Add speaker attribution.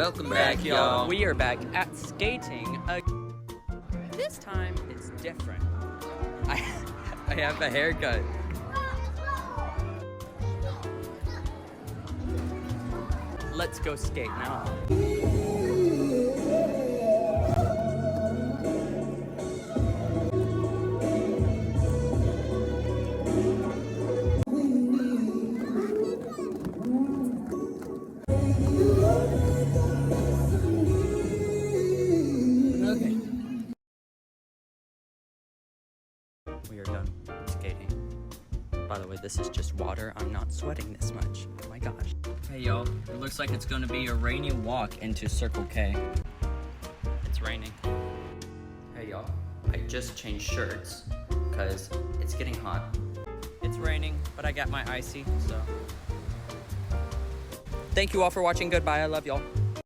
Speaker 1: Welcome back, y'all.
Speaker 2: We are back at skating. This time it's different. I have a haircut. Let's go skate now. Okay. We are done skating. By the way, this is just water. I'm not sweating this much. Oh my gosh. Hey y'all, it looks like it's gonna be a rainy walk into Circle K. It's raining. Hey y'all, I just changed shirts because it's getting hot. It's raining, but I got my icy, so. Thank you all for watching. Goodbye, I love y'all.